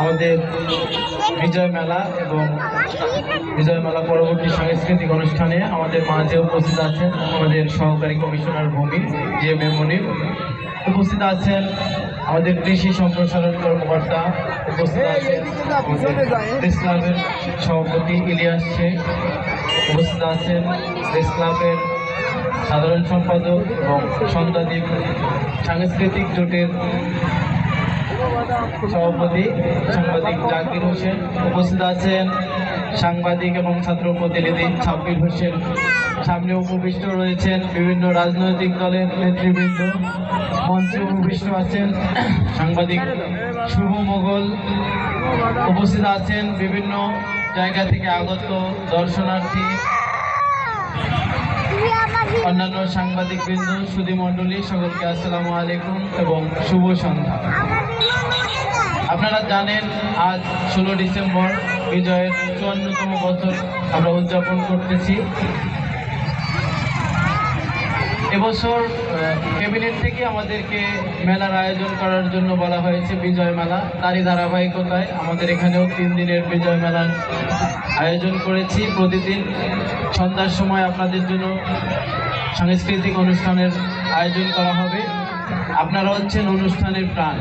আমাদের বিজয় মেলা এবং বিজয় মেলা পরবর্তী সাংস্কৃতিক অনুষ্ঠানে আমাদের মাঝে উপস্থিত আছেন আমাদের সহকারী কমিশনার ভূমি যে মেমনির, উপস্থিত আছেন আমাদের কৃষি সম্প্রসারণ কর্মকর্তা, উপস্থিত আছেন প্রেস ক্লাবের সভাপতি ইলিয়াস শেখ, উপস্থিত আছেন প্রেস ক্লাবের সাধারণ সম্পাদক এবং সন্ধ্যাদ্বীপ সাংস্কৃতিক জোটের সভাপতি সাংবাদিক জাকির হোসেন, উপস্থিত আছেন সাংবাদিক এবং ছাত্র প্রতিনিধি সাব্বির হোসেন। সামনে উপবিষ্ট রয়েছেন বিভিন্ন রাজনৈতিক দলের নেতৃবৃন্দ। মঞ্চে উপবিষ্ট আছেন সাংবাদিক শুভ মোগল। উপস্থিত আছেন বিভিন্ন জায়গা থেকে আগত দর্শনার্থী, অন্যান্য সাংবাদিক বৃন্দ, সুধী মণ্ডলী, সকলকে আসসালামু আলাইকুম এবং শুভ সন্ধ্যা। আপনারা জানেন আজ 16 ডিসেম্বর বিজয়ের 54তম বছর আমরা উদযাপন করতেছি। এবছর ক্যাবিনেট থেকে আমাদেরকে মেলার আয়োজন করার জন্য বলা হয়েছে, বিজয় মেলা। তারই ধারাবাহিকতায় আমাদের এখানেও 3 দিনের বিজয় মেলার আয়োজন করেছি। প্রতিদিন সন্ধ্যার সময় আপনাদের জন্য সাংস্কৃতিক অনুষ্ঠানের আয়োজন করা হবে। আপনারা হচ্ছেন অনুষ্ঠানের প্রাণ।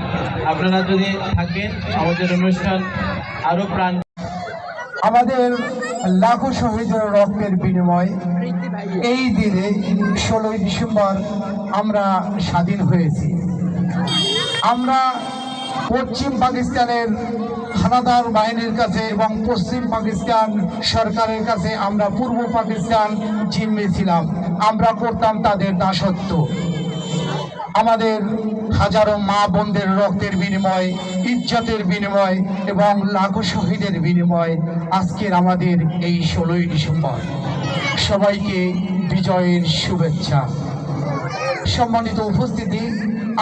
আপনারা যদি থাকেন আমাদের অনুষ্ঠান আরো প্রাণ। আমাদের লাখো শহীদের রক্তের বিনিময় এই দিনে 16 ডিসেম্বর আমরা স্বাধীন হয়েছি। আমরা পশ্চিম পাকিস্তানের হানাদার বাহিনীর কাছে এবং পশ্চিম পাকিস্তান সরকারের কাছে আমরা পূর্ব পাকিস্তান জিম্মে ছিলাম। আমরা করতাম তাদের দাসত্ব। আমাদের হাজারো মা বোনদের রক্তের বিনিময়, ইজ্জতের বিনিময় এবং লাখো শহীদের বিনিময় আজকের আমাদের এই 16 ডিসেম্বর। সবাইকে বিজয়ের শুভেচ্ছা। সম্মানিত উপস্থিতি,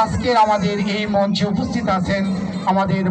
আজকের আমাদের এই মঞ্চে উপস্থিত আছেন আমাদের